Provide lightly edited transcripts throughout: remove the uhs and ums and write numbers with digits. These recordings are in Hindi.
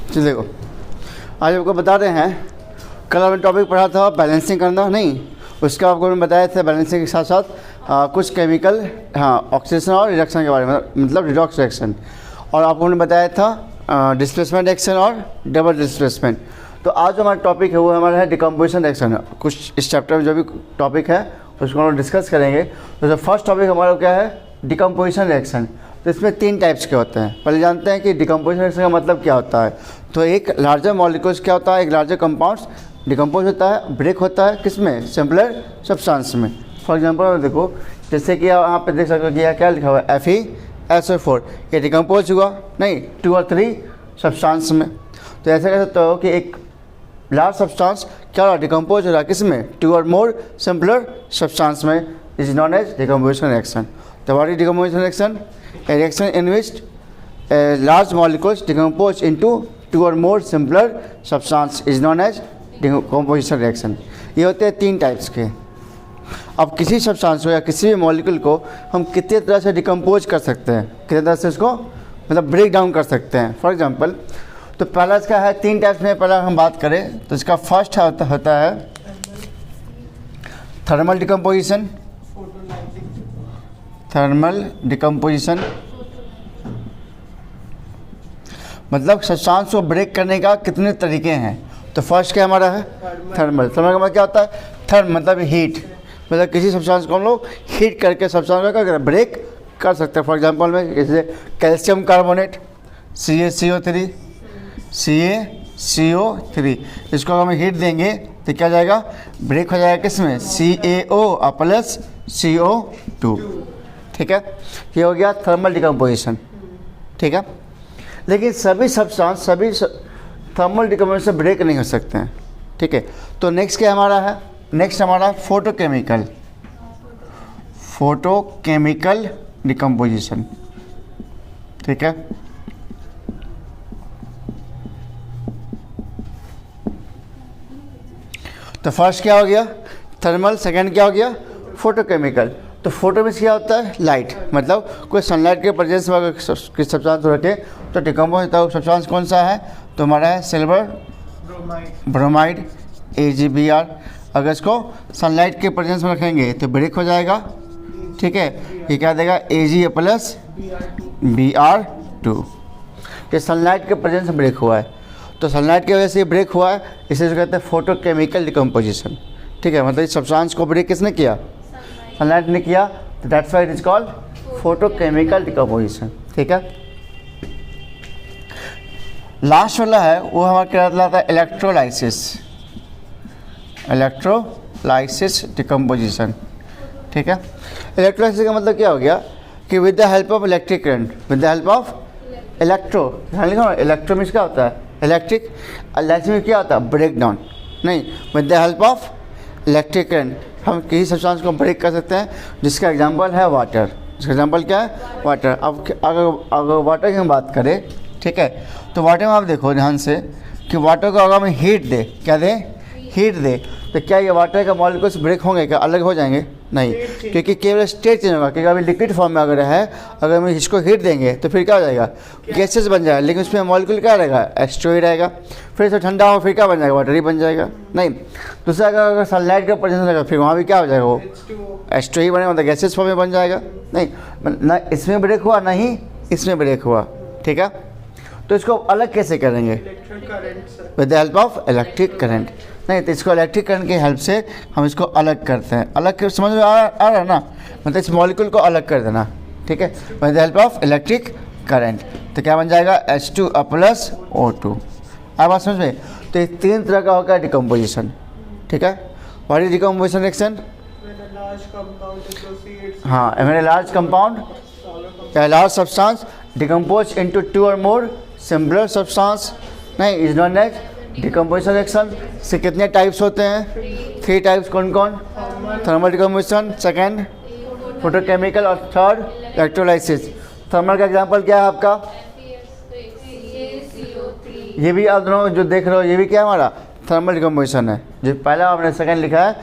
चलिए देखो, आज आपको बता रहे हैं, कल हमने टॉपिक पढ़ा था बैलेंसिंग करना, नहीं उसका आपको मैंने बताया था बैलेंसिंग के साथ साथ कुछ केमिकल, ऑक्सीडेशन और रिडक्शन के बारे में, मतलब रिडॉक्स रिएक्शन। और आपको मैंने बताया था डिस्प्लेसमेंट रिएक्शन और डबल डिस्प्लेसमेंट। तो आज जो हमारा टॉपिक है वो हमारा है डिकम्पोजिशन रिएक्शन। कुछ इस चैप्टर में जो भी टॉपिक है उसको हम डिस्कस करेंगे। तो जो फर्स्ट टॉपिक हमारा क्या है, डिकम्पोजिशन रिएक्शन। तो इसमें 3 टाइप्स के होते हैं। पहले जानते हैं कि डिकम्पोजिशन रिएक्शन का मतलब क्या होता है। तो एक लार्जर मॉलिक्यूल्स क्या होता है, एक लार्जर कंपाउंड्स डिकम्पोज होता है, ब्रेक होता है किसमें, सिंपलर सब्सटेंस में। फॉर एग्जांपल देखो, जैसे कि यहाँ पे देख सकते हो कि यह क्या लिखा हुआ है, FeSO4, ये डिकम्पोज हुआ नहीं 2 और 3 सब्सटेंस में। तो ऐसा कह सकते हो कि एक लार्ज सब्सटेंस क्या हो रहा है, डिकम्पोज हो रहा है किसमें, 2 और मोर सिंपलर सब्सटेंस में, is known as decomposition reaction. तो what is decomposition reaction? A reaction in which large molecules decompose into 2 or more simpler substance is known as decomposition reaction। ये होते हैं 3 टाइप्स के। अब किसी सब्सटेंस को या किसी भी मॉलिक्यूल को हम कितने तरह से डिकम्पोज कर सकते हैं, कितने तरह से उसको मतलब ब्रेक डाउन कर सकते हैं। फॉर एग्जांपल, तो पहला इसका है 3 टाइप्स में। पहला हम बात करें तो इसका फर्स्ट होता है थर्मल डिकम्पोजिशन। थर्मल डिकम्पोजिशन मतलब सब्सटेंस को ब्रेक करने का कितने तरीके हैं। तो फर्स्ट क्या हमारा है, थर्मल। थर्मल का मतलब क्या होता है, थर्म मतलब हीट, मतलब किसी सब्सटेंस को हम लोग हीट करके सब्सटेंस को ब्रेक कर सकते हैं। फॉर एग्जांपल में जैसे कैल्शियम कार्बोनेट CaCO3, CaCO3, इसको हम हीट देंगे तो क्या जाएगा, ब्रेक हो जाएगा किसमें, CaO प्लस CO2। ठीक है, ये हो गया थर्मल डिकम्पोजिशन। ठीक है, लेकिन सभी सब्सटेंस सभी थर्मल डिकम्पोजिशन से ब्रेक नहीं हो सकते हैं। ठीक है, तो नेक्स्ट क्या हमारा है, नेक्स्ट हमारा फोटोकेमिकल। Photochemical decomposition. ठीक है, तो फर्स्ट क्या हो गया थर्मल, सेकंड क्या हो गया फोटोकेमिकल। तो फोटो में क्या होता है, लाइट, मतलब कोई सनलाइट के प्रेजेंस में अगर किसी सब्सटेंस को रखे तो डिकम्पोज होता है। सब्सटेंस कौन सा है, तो हमारा है सिल्वर ब्रोमाइड AgBr। अगर इसको सनलाइट के प्रेजेंस में रखेंगे तो ब्रेक हो जाएगा। ठीक है, ये क्या देगा, Ag प्लस Br2। ये सनलाइट के प्रेजेंस में ब्रेक हुआ है, तो सनलाइट की वजह से ये ब्रेक हुआ है, इसे जो कहते हैं फोटोकेमिकल डिकम्पोजिशन। ठीक है, मतलब इस सब्सटेंस को ब्रेक किसने किया, सनलाइट ने किया, तो that's why it is called photochemical decomposition. ठीक है, लास्ट वाला है वो हमारा क्या कहलाता है, इलेक्ट्रोलाइसिस। Electrolysis decomposition. ठीक है, इलेक्ट्रोलाइसिस का मतलब क्या हो गया कि with the help of electric current, with the help of electro means क्या होता है, इलेक्ट्रिक। लाइसिस में क्या होता है, ब्रेक डाउन, नहीं, with the help of electric current हम किसी सब्सटेंस को ब्रेक कर सकते हैं, जिसका एग्जांपल है वाटर। इसका एग्जांपल क्या है, वाटर। अब अगर वाटर की हम बात करें, ठीक है, तो वाटर में आप देखो ध्यान से कि वाटर को अगर हम हीट दे, क्या दे, हीट दे, तो क्या ये वाटर का मॉलिक्यूल्स ब्रेक होंगे, क्या अलग हो जाएंगे, नहीं, क्योंकि केवल स्टेट चेंज होगा। क्योंकि अभी लिक्विड फॉर्म में अगर है, अगर हम इसको हीट देंगे तो फिर क्या हो जाएगा, गैसेस बन जाएगा, लेकिन उसमें मॉलिक्यूल क्या रहेगा, H2 ही रहेगा। फिर से ठंडा हो फिर क्या बन जाएगा, वाटर ही बन जाएगा। नहीं, दूसरा अगर सनलाइट का प्रेजेंस रहेगा फिर वहाँ भी क्या हो जाएगा, वो H2 ही बनेगा, मतलब गैसेस फॉर्म में बन जाएगा। नहीं, ना इसमें ब्रेक हुआ ना ही इसमें ब्रेक हुआ। ठीक है, तो इसको अलग कैसे करेंगे, with the help of electric current. नहीं, तो इसको इलेक्ट्रिक करंट की हेल्प से हम इसको अलग करते हैं। अलग समझ में आ रहा है ना, मतलब इस मॉलिक्यूल को अलग कर देना। ठीक है, with the help of electric current, तो क्या बन जाएगा, H2 प्लस O2। अब बात समझ में, तो ये 3 तरह का होगा डिकम्पोजिशन। ठीक है, व्हाट इज डिकम्पोजिशन रिएक्शन, हाँ, व्हेन अ लार्ज कंपाउंड या लार्ज सब्सटेंस डिकम्पोज इनटू 2 और मोर सिंपलर सब्सटेंस, नहीं, is known as decomposition reaction. से कितने टाइप्स होते हैं, 3 टाइप्स। कौन कौन, थर्मल डिकम्पोजिशन, सेकेंड फोटोकेमिकल और थर्ड इलेक्ट्रोलाइसिस। थर्मल का एग्जांपल क्या है आपका, ये भी आप दोनों जो देख रहे हो ये भी क्या है, हमारा थर्मल डिकम्पोजिशन है। जो पहला आपने सेकेंड लिखा है,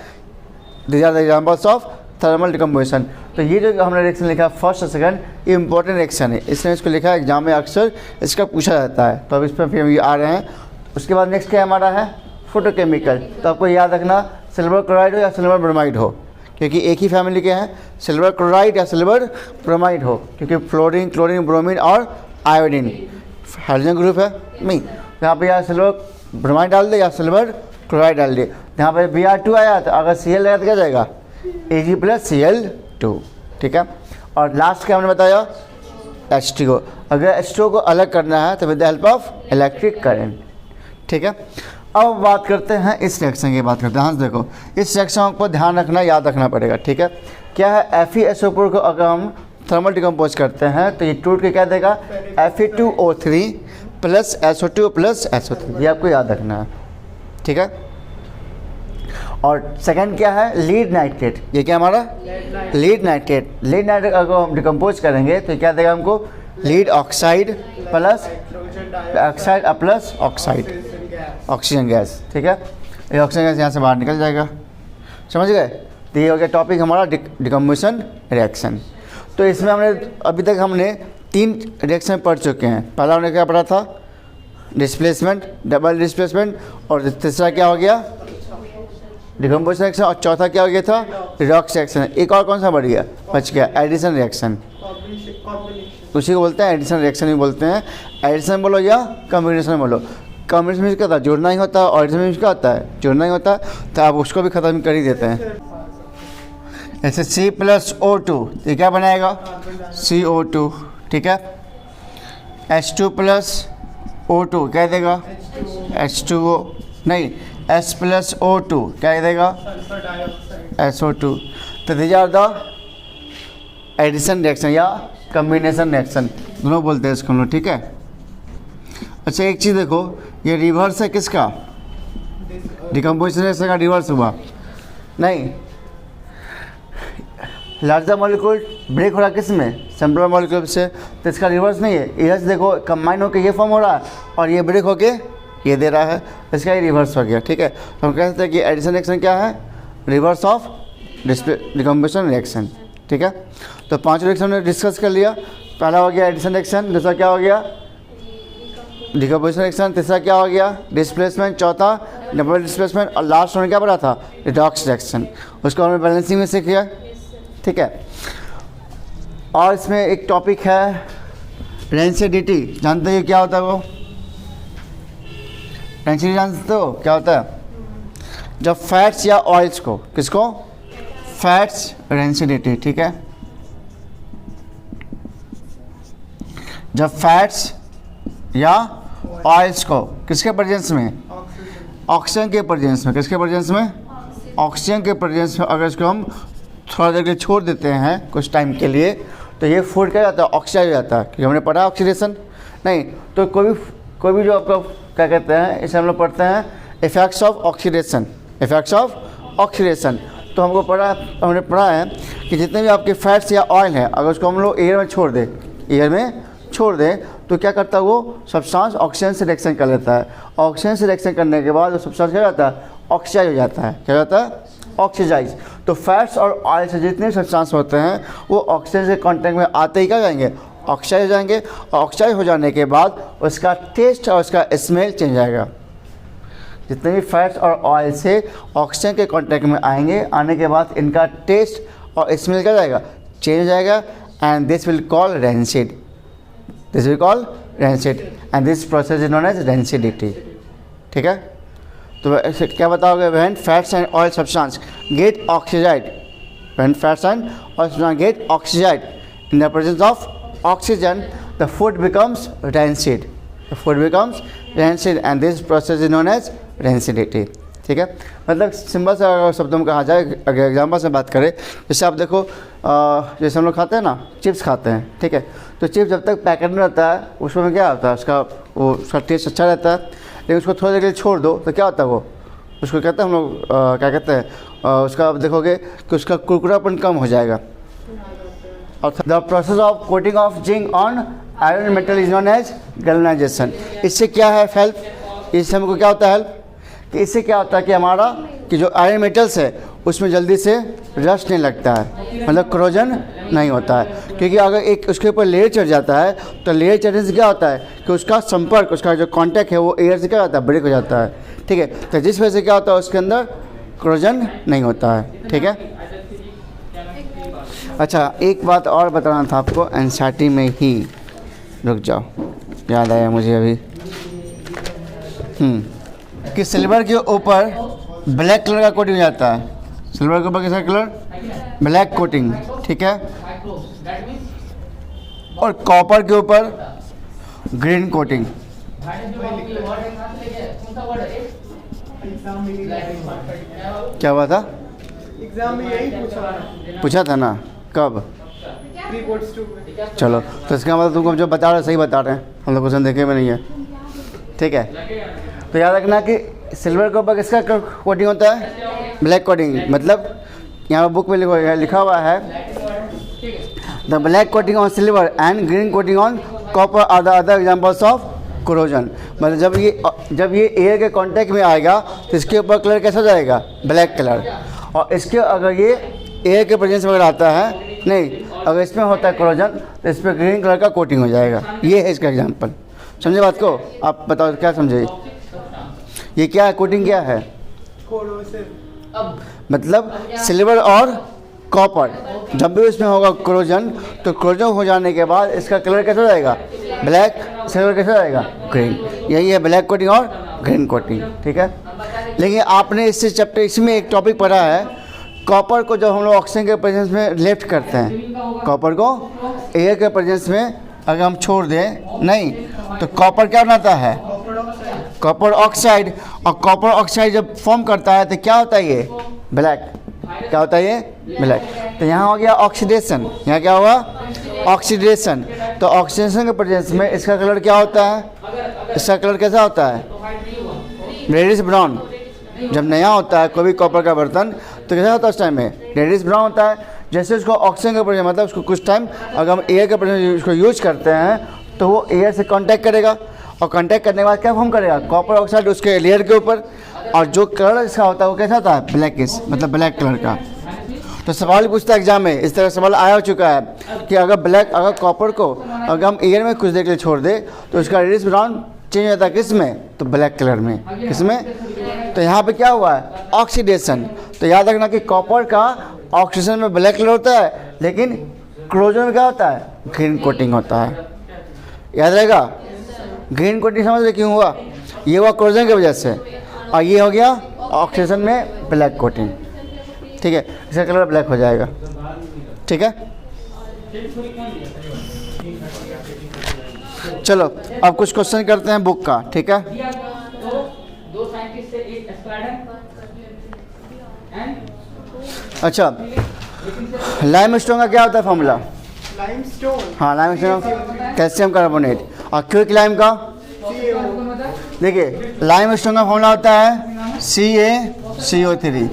these are the examples of thermal decomposition. तो ये जो हमने रिएक्शन लिखा फर्स्ट और सेकंड, ये इंपॉर्टेंट रिएक्शन है, इसलिए इसको लिखा है एग्जाम में अक्सर इसका पूछा जाता है। तो अब इस पर फिर हम आ रहे हैं। उसके बाद नेक्स्ट क्या हमारा है, फोटोकेमिकल। तो आपको याद रखना सिल्वर क्लोराइड हो या सिल्वर ब्रोमाइड हो, क्योंकि एक ही फैमिली के हैं, सिल्वर क्लोराइड या सिल्वर ब्रोमाइड हो, क्योंकि फ्लोरीन, क्लोरीन, ब्रोमीन और आयोडीन हाइड्रोजन ग्रुप है नहीं। यहाँ पे या सिल्वर ब्रोमाइड डाल दे या सिल्वर क्लोराइड डाल दे। यहाँ पे Br2 आया तो अगर Cl लगा तो क्या जाएगा, Ag + Cl2, ठीक है। और लास्ट क्या हमने बताया, H2O। अगर H2O को अलग करना है तो with the help of electric current, ठीक है। अब बात करते हैं इस रिएक्शन की, बात करते हैं। हाँ देखो, इस रिएक्शन को ध्यान रखना, याद रखना पड़ेगा, ठीक है। क्या है, FeSO4 को अगर हम थर्मल डिकम्पोज करते हैं तो ये टूट के क्या देगा, Fe2O3 + SO2 + SO3, ये आपको याद रखना है, ठीक है। और सेकंड क्या है, लीड नाइट्रेट। ये क्या हमारा, लीड नाइट्रेट। लीड नाइट्रेट अगर हम डिकम्पोज करेंगे तो क्या देगा हमको, lead oxide plus oxide plus oxide, oxygen gas, ठीक है। ये ऑक्सीजन गैस यहाँ से बाहर निकल जाएगा, समझ गए। तो ये हो गया टॉपिक हमारा डिकम्पोजिशन रिएक्शन। तो इसमें हमने अभी तक हमने 3 रिएक्शन पढ़ चुके हैं। पहला हमने क्या पढ़ा था, डिस्प्लेसमेंट, डबल डिस्प्लेसमेंट, और तीसरा क्या हो गया, डिकम्पोजिशन रिएक्शन, और चौथा क्या हो गया था, रिडॉक्स रिएक्शन। एक और कौन सा बढ़ गया, बच गया, एडिशन रिएक्शन। उसी को बोलते हैं एडिशन रिएक्शन ही बोलते हैं। एडिशन बोलो या कॉम्बिनेशन बोलो। कॉम्बिनेशन में क्या होता है, जोड़ना ही होता है, और एडिशन में क्या होता है, जोड़ना ही होता है। तो आप उसको भी ख़त्म कर ही देते हैं। जैसे C+O2, ये क्या बनाएगा, CO2, ठीक है। H2 + O2 क्या देगा, H2O, नहीं S+O2 क्या देगा, SO2। तो these are the addition reaction या कम्बिनेशन रिएक्शन, दोनों बोलते हैं इसको हम लोग, ठीक है। अच्छा एक चीज़ देखो, ये रिवर्स है किसका, डिकम्पोजिशन रिएक्शन का रिवर्स हुआ नहीं। लार्जर मॉलिक्यूल ब्रेक हो रहा है किस में, सिंपलर मॉलिक्यूल से, तो इसका रिवर्स नहीं है। इधर से देखो कंबाइन होकर ये फॉर्म हो रहा है और ये ब्रेक होके ये दे रहा है, इसका ये रिवर्स हो गया, ठीक है। तो हम कह सकते हैं कि एडिशन रिएक्शन क्या है, रिवर्स ऑफ डिकम्पोजिशन रिएक्शन, ठीक है। तो 5 रिएक्शन हमने डिस्कस कर लिया। पहला हो गया एडिशन रिएक्शन, दूसरा क्या हो गया, डिकम्पोजिशन रिएक्शन, तीसरा क्या हो गया, डिस्प्लेसमेंट, चौथा डबल डिस्प्लेसमेंट, और लास्ट में क्या पढ़ा था, रिडॉक्स रिएक्शन। उसको हमने बैलेंसिंग में सीख लिया, ठीक है। और इसमें एक टॉपिक है रेंसिडिटी, जानते हो क्या होता है वो, रेंसिडिटी जानते हो क्या होता है, जब फैट्स या ऑयल्स को, किसको, फैट्स रेंसिडिटी, ठीक है। जब फैट्स या ऑयल्स को किसके प्रेजेंस में, ऑक्सीजन के प्रेजेंस में, किसके प्रेजेंस में, ऑक्सीजन के प्रेजेंस में, अगर इसको हम थोड़ा देर के लिए छोड़ देते हैं कुछ टाइम के लिए, तो ये फूड क्या जाता है, ऑक्सीडाइज हो जाता है, क्योंकि हमने पढ़ा ऑक्सीडेशन नहीं। तो कोई भी जो आपको क्या कहते हैं, इसे हम लोग पढ़ते हैं effects of oxidation, effects of oxidation. तो हमने पढ़ा है कि जितने भी आपके फैट्स या ऑयल हैं, अगर उसको हम लोग एयर में छोड़ दें तो क्या करता है, वो सब्सटेंस ऑक्सीजन से रिएक्शन कर लेता है। ऑक्सीजन से रिएक्शन करने के बाद वो सब्सटेंस क्या जाता है, ऑक्सीडाइज हो जाता है, क्या जाता है, ऑक्सीडाइज। तो फैट्स और ऑयल से जितने सब्सटेंस होते हैं वो ऑक्सीजन से कांटेक्ट में आते ही क्या जाएंगे, ऑक्सीडाइज हो जाएंगे। और ऑक्सीडाइज हो जाने के बाद उसका टेस्ट और उसका स्मेल चेंज आएगा। जितने भी फैट्स और ऑयल से ऑक्सीजन के कांटेक्ट में आएंगे, आने के बाद इनका टेस्ट और स्मेल क्या जाएगा, चेंज हो जाएगा। And this will call rancid, this will call rancid, and this process is known as rancidity, ठीक है। तो ऐसे क्या बताओगे, when fats and oil substance get oxidised, when fats and oil substance get oxidised in the presence of oxygen, the food becomes rancid, the food becomes rancid, and this process is known as rancidity, ठीक है। मतलब सिंपल से शब्दों में कहा जाए, अगर एग्जाम्पल से बात करें, जैसे आप देखो जैसे हम लोग खाते हैं ना, चिप्स खाते हैं, ठीक है। तो चिप्स जब तक पैकेट में रहता है उसमें क्या होता है, उसका टेस्ट अच्छा रहता है, लेकिन उसको थोड़ी देर के लिए छोड़ दो तो क्या होता है, वो उसको कहते हैं हम लोग क्या कहते हैं, उसका आप देखोगे कि उसका कुरकुरापन कम हो जाएगा। और the process of coating of zinc on iron metal is known as galvanisation. इससे क्या है हेल्प, इससे हमको क्या होता है हेल्प, कि इससे क्या होता है कि हमारा कि जो आयरन मेटल्स है उसमें जल्दी से रस्ट नहीं लगता है, मतलब क्रोजन नहीं होता है। क्योंकि अगर एक उसके ऊपर लेयर चढ़ जाता है तो लेयर चढ़ने से क्या होता है कि उसका संपर्क, उसका जो कांटेक्ट है वो एयर से क्या होता है, ब्रेक हो जाता है। ठीक है, तो जिस वजह से क्या होता है उसके अंदर क्रोजन नहीं होता है। ठीक है, अच्छा एक बात और बताना था आपको एनसीईआरटी में ही, रुक जाओ याद आया मुझे अभी, कि सिल्वर के ऊपर ब्लैक कलर का कोटिंग हो जाता है। सिल्वर के ऊपर कैसा कलर, ब्लैक कोटिंग। ठीक है, और कॉपर के ऊपर ग्रीन कोटिंग। क्या हुआ था एग्जाम में यही पूछा था ना, कब? चलो, तो इसका मतलब तुमको जो बता रहे सही बता रहे हैं, हम लोग क्वेश्चन देखे में नहीं है। ठीक है, तो याद रखना कि सिल्वर के ऊपर किसका कोटिंग होता है, ब्लैक कोटिंग। मतलब यहाँ बुक में लिखा हुआ है the black coating on silver and green coating on copper are the other examples of corrosion. मतलब जब ये एयर के कांटेक्ट में आएगा तो इसके ऊपर कलर कैसा हो जाएगा, ब्लैक कलर। और इसके अगर ये एयर के प्रेजेंस में अगर आता है, नहीं अगर इसमें होता है क्रोजन तो इस पर ग्रीन कलर का कोटिंग हो जाएगा। ये है इसका एग्जाम्पल। समझे बात को? आप बताओ क्या समझे, ये क्या है, कोटिंग क्या है? मतलब सिल्वर और कॉपर जब भी इसमें होगा क्रोजन, तो क्रोजन हो जाने के बाद इसका कलर कैसा हो जाएगा, ब्लैक, सिल्वर कैसा हो जाएगा, ग्रीन। यही है ब्लैक कोटिंग और ग्रीन कोटिंग। ठीक है, लेकिन आपने इससे चैप्टर इसमें एक टॉपिक पढ़ा है, कॉपर को जब हम लोग ऑक्सीजन के प्रेजेंस में लिफ्ट करते हैं, कॉपर को एयर के प्रेजेंस में अगर हम छोड़ दें नहीं, तो कॉपर क्या बनाता है, कॉपर ऑक्साइड। और कॉपर ऑक्साइड जब फॉर्म करता है तो क्या होता है, ये ब्लैक। क्या होता है, ये ब्लैक। तो यहाँ हो गया ऑक्सीडेशन, यहाँ क्या हुआ, ऑक्सीडेशन। तो ऑक्सीडेशन के प्रेजेंस में इसका कलर क्या होता है, इसका कलर कैसा होता है, रेडिश ब्राउन। जब नया होता है कोई भी कॉपर का बर्तन तो कैसा होता है उस टाइम में, रेडिश ब्राउन होता है। जैसे उसको ऑक्सीजन के प्रेजेंस, मतलब उसको कुछ टाइम अगर हम एयर के प्रेजेंस उसको यूज करते हैं तो वो एयर से कांटेक्ट करेगा, और कांटेक्ट करने के बाद क्या फॉर्म करेगा, कॉपर ऑक्साइड उसके लेयर के ऊपर। और जो कलर इसका होता है वो कैसा होता है, ब्लैकिश, मतलब ब्लैक कलर का। तो सवाल पूछता है एग्जाम में, इस तरह सवाल आया हो चुका है कि अगर कॉपर को अगर हम एयर में कुछ देर के लिए छोड़ दे तो उसका रेडिश ब्राउन चेंज होता है किस में, तो ब्लैक कलर में। किस में? तो यहाँ पे क्या हुआ है, ऑक्सीडेशन। तो याद रखना कि कॉपर का ऑक्सीडेशन में ब्लैक कलर होता है, लेकिन क्लोजन में क्या होता है, ग्रीन कोटिंग होता है। याद रहेगा, ग्रीन कोटिंग समझ रहे क्यों हुआ, ये हुआ क्लोजन की वजह से, और ये हो गया ऑक्सीडेशन में ब्लैक कोटिंग। ठीक है, इसका कलर ब्लैक हो जाएगा। ठीक है, चलो अब कुछ क्वेश्चन करते हैं बुक का। ठीक है, अच्छा लाइमस्टोन का क्या होता है फॉर्मूला, लाइमस्टोन, हाँ लाइमस्टोन कैल्शियम कार्बोनेट। और क्विक लाइम का, देखिए लाइमस्टोन का फॉर्मूला होता है CaCO3।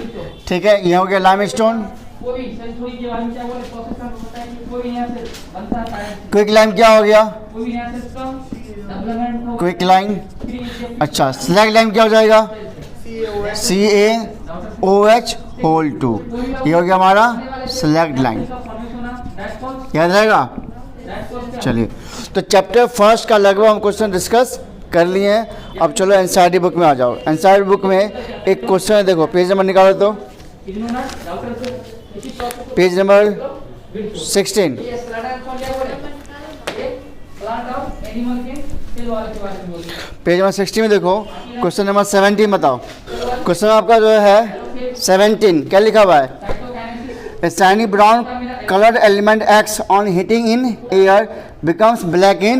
ठीक है, ये हो गया लाइमस्टोन। क्विक लाइम क्या हो गया, क्विक लाइम। अच्छा स्लैग लाइम क्या हो जाएगा, CaOH होल 2। ये हो गया हमारा स्लैग लाइम, याद रहेगा। चलिए, तो चैप्टर फर्स्ट का लगभग हम क्वेश्चन डिस्कस कर लिए हैं। अब चलो एनसीईआरटी बुक में आ जाओ। एनसीईआरटी बुक में एक क्वेश्चन है, देखो पेज नंबर निकालो तो, पेज नंबर 16। पेज नंबर 60 में देखो क्वेश्चन नंबर 17 बताओ। क्वेश्चन आपका जो है 17, क्या लिखा हुआ है, A shiny brown colored element X on heating in air becomes black in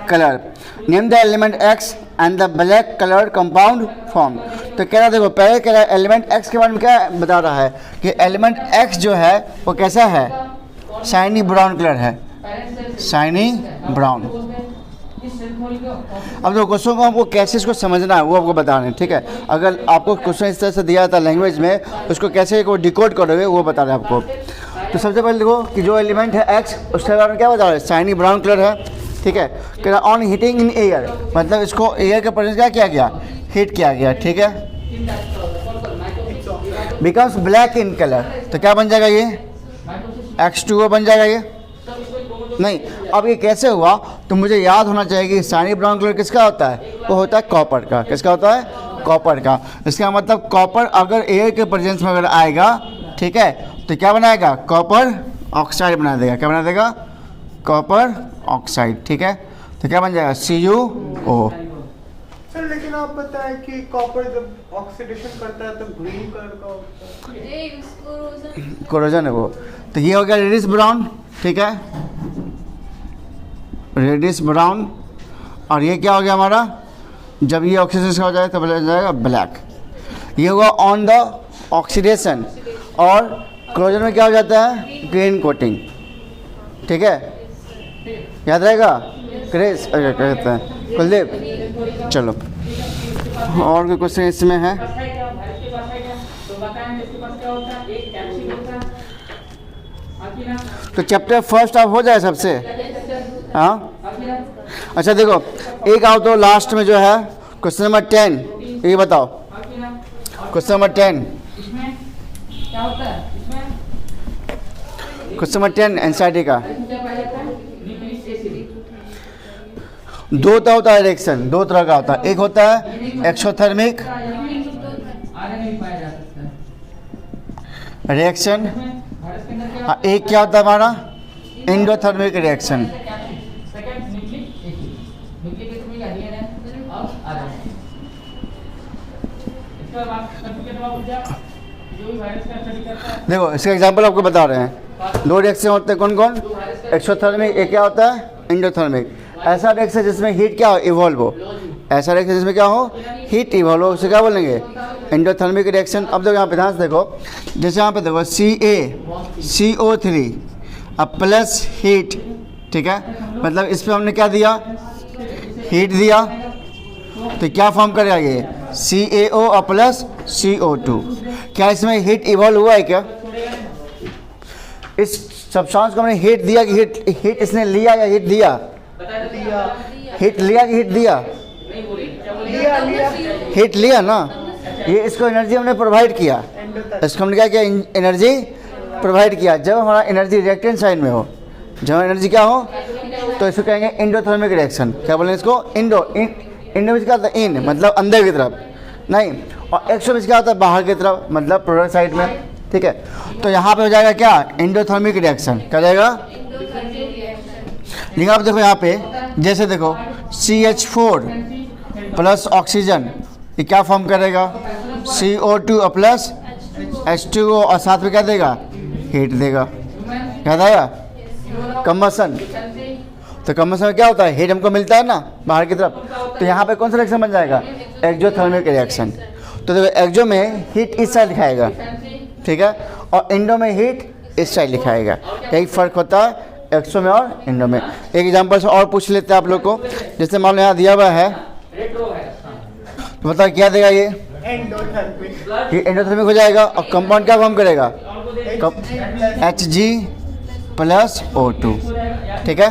color. Name the element X and the black colored compound form. तो कह रहा देखो, पहले कह रहा है एलिमेंट X के बारे में क्या बता रहा है कि एलिमेंट X जो है वो कैसा है, शाइनी ब्राउन कलर है, शाइनी ब्राउन। अब तो क्वेश्चन को हमको कैसे इसको समझना है वो आपको बता रहे हैं। ठीक है, अगर आपको क्वेश्चन इस तरह से दिया जाता है लैंग्वेज में, उसको कैसे को डिकोड करोगे वो बता रहे हैं आपको। तो सबसे पहले देखो कि जो एलिमेंट है एक्स, उसके बारे में क्या बता रहे हैं, शाइनी ब्राउन कलर है। ठीक है, कह रहा ऑन हीटिंग इन एयर, मतलब इसको एयर के प्रेजेंस क्या किया गया, हीट किया गया। ठीक है, बिकम्स ब्लैक इन कलर, तो क्या बन जाएगा ये H2O बन जाएगा ये। नहीं, अब ये कैसे हुआ तो मुझे याद होना चाहिए कि शाइनी ब्राउन कलर किसका होता है, वो होता है कॉपर का। किसका होता है, कॉपर का। इसका मतलब कॉपर अगर एयर के प्रेजेंस में अगर आएगा, ठीक है, तो क्या बनाएगा, कॉपर ऑक्साइड बना देगा। क्या बना देगा, कॉपर ऑक्साइड। ठीक है, तो क्या बन जाएगा CuO। सर लेकिन आप पता है कि कॉपर जब ऑक्सीडेशन करता है तो ग्रीन कलर का होता है। कोरोजन है वो। तो ये हो गया रेडिश ब्राउन, ठीक है, रेडिश ब्राउन। और ये क्या हो गया हमारा, जब ये ऑक्सीडेशन हो जाए तो बन जाएगा ब्लैक। ये हुआ ऑन द ऑक्सीडेशन। और कोरोजन में क्या हो जाता है, ग्रीन कोटिंग। ठीक है, याद रहेगा, क्रेस क्या कहते हैं, कुलदीप। चलो, और कोई क्वेश्चन इसमें है? तो चैप्टर फर्स्ट आप हो जाए सबसे। हाँ, अच्छा देखो, एक आओ तो लास्ट में जो है क्वेश्चन नंबर 10, ये बताओ question number 10, question number 10 NCERT का। दो तरह होता है रिएक्शन, दो तरह का होता है। एक होता है एक्सोथर्मिक रिएक्शन, एक क्या होता है हमारा एंडोथर्मिक रिएक्शन। देखो इसका एग्जांपल आपको बता रहे हैं। दो रिएक्शन होते हैं, कौन कौन, एक्सोथर्मिक, एक क्या होता है एंडोथर्मिक। ऐसा रिएक्शन जिसमें हीट क्या हो, इवॉल्व हो। ऐसा रिएक्शन जिसमें क्या हो, हीट इवॉल्व हो, उसे क्या बोलेंगे, एंडोथर्मिक रिएक्शन। अब देखो यहाँ पे ध्यान से देखो, जैसे यहाँ पे देखो CaCO3 अब प्लस हीट, ठीक है, मतलब इस पर हमने क्या दिया, हीट दिया, तो क्या फॉर्म करेगा ये CaO और प्लस CO2। क्या इसमें हीट इवॉल्व हुआ है क्या, इस सब्सटेंस को हमने हीट दिया कि हीट इसने लिया या हीट दिया, हीट लिया कि हीट दिया, हीट लिया ना। ये इसको एनर्जी हमने प्रोवाइड किया, इसको हमने क्या किया, एनर्जी प्रोवाइड किया। जब हमारा एनर्जी रिएक्टेंट साइड में हो, जब एनर्जी क्या हो, तो इसको कहेंगे एंडोथर्मिक रिएक्शन। क्या बोलेंगे इसको, इंडो में क्या होता है, इन मतलब अंदर की तरफ नहीं, और एक्सो में क्या होता है, बाहर की तरफ मतलब प्रोडक्ट साइड में। ठीक है, तो यहाँ पे हो जाएगा क्या, एंडोथर्मिक रिएक्शन। क्या जाएगा, लेकिन आप देखो यहाँ पे, जैसे देखो CH4 प्लस ऑक्सीजन, ये क्या फॉर्म करेगा, CO2 प्लस H2O, और साथ में क्या देगा, हीट देगा। क्या देगा, कंबसन। तो कंबसन में क्या होता है, हीट हमको मिलता है ना बाहर की तरफ। तो यहाँ पे कौन सा रिएक्शन बन जाएगा, एक्सोथर्मिक रिएक्शन। तो देखो एक्सो में हीट इस साइड लिखाएगा, ठीक है, और इंडो में हीट इस साइड लिखाएगा। यही फर्क होता है एक्सो में और इंडो में। एक एग्जांपल से और पूछ लेते हैं आप लोग को, जैसे मान लो यहाँ दिया हुआ है, तो बताओ क्या देगा ये एंडोथर्मिक हो जाएगा। और कंपाउंड क्या फॉर्म करेगा, Hg प्लस O2। ठीक है,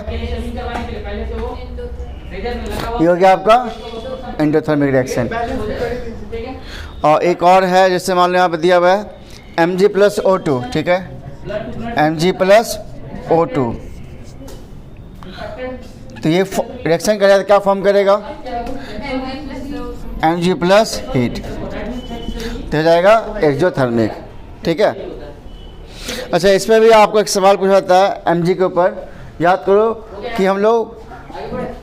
ये हो गया आपका एंडोथर्मिक रिएक्शन। और एक और है, जैसे मान लो यहाँ पे दिया हुआ है Mg प्लस O2, ठीक है, Mg प्लस O2। तो ये रिएक्शन करेगा तो क्या फॉर्म करेगा, Mg प्लस हीट, तो हो जाएगा एक्सोथर्मिक। ठीक है, अच्छा इस पर भी आपको एक सवाल पूछा था Mg के ऊपर। याद करो कि हम लोग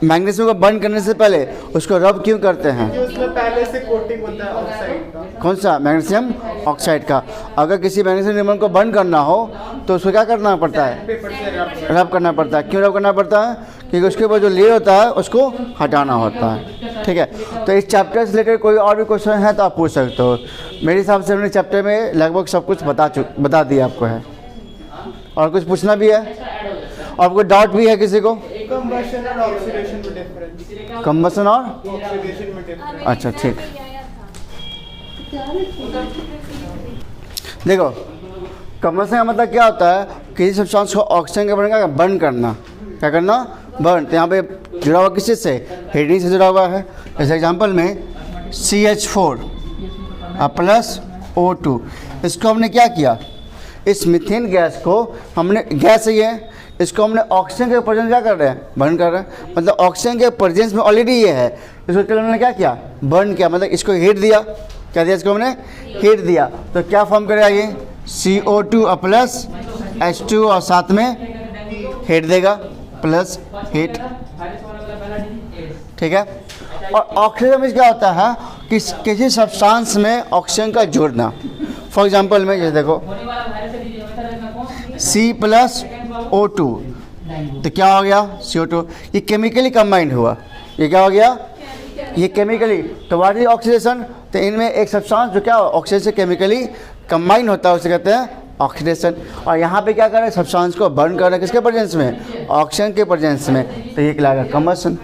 मैग्नीशियम को बर्न करने से पहले उसको रब क्यों करते हैं, जो उसमें पहले से कोटिंग होता है ऑक्साइड का। कौन सा, मैग्नीशियम ऑक्साइड का। अगर किसी मैग्नीशियम एलिमेंट को बर्न करना हो तो उसको क्या करना पड़ता है, पेपर से रब करना पड़ता है। क्यों रब करना पड़ता है, क्योंकि उसके ऊपर जो लेयर होता है उसको हटाना होता है। ठीक है, तो इस चैप्टर से रिलेटेड कोई और भी क्वेश्चन है तो आप पूछ सकते हो। मेरे हिसाब से हमने चैप्टर में लगभग सब कुछ बता दिया आपको है। और कुछ पूछना भी है, और कोई डाउट भी है किसी को, कंबशन और ऑक्सीडेशन में डिफरेंस, कंबशन और ऑक्सीडेशन में डिफरेंस। अच्छा ठीक, देखो कंबशन का मतलब क्या होता है, किसी सब्सटेंस को ऑक्सीजन के बर्न करना। क्या करना, बर्न। तो यहाँ पे जुड़ा हुआ किस चीज़ से, हीटिंग से जुड़ा हुआ है। जैसे एग्जांपल में CH4 प्लस O2, इसको हमने क्या किया, इस मीथेन गैस को हमने, गैस है ये, इसको हमने ऑक्सीजन के प्रेजेंस क्या कर रहे हैं, बर्न कर रहे हैं। मतलब ऑक्सीजन के प्रेजेंस में ऑलरेडी ये है, इसको चलो हमने क्या किया, बर्न किया, मतलब इसको हीट दिया। क्या दिया इसको हमने, हीट दिया। तो क्या फॉर्म करेगा ये, CO2 प्लस H2 और साथ में हीट देगा, प्लस हीट, ठीक है। और ऑक्सीजन में क्या होता है कि किसी सब्सटेंस में ऑक्सीजन का जोड़ना। फॉर एग्जांपल में ये देखो C+O2, तो क्या हो गया CO2, ये केमिकली कंबाइंड हुआ, ये क्या हो गया, ये केमिकली। तो व्हाट इज ऑक्सीडेशन, तो इनमें एक सब्सटेंस जो क्या ऑक्सीजन से केमिकली कंबाइन होता है उसे कहते हैं ऑक्सीडेशन। और यहाँ पे क्या कर रहे हैं, सब्सटेंस को बर्न कर रहे हैं किसके प्रेजेंस में, ऑक्सीजन के प्रेजेंस में, तो ये कहलाएगा कंबशन।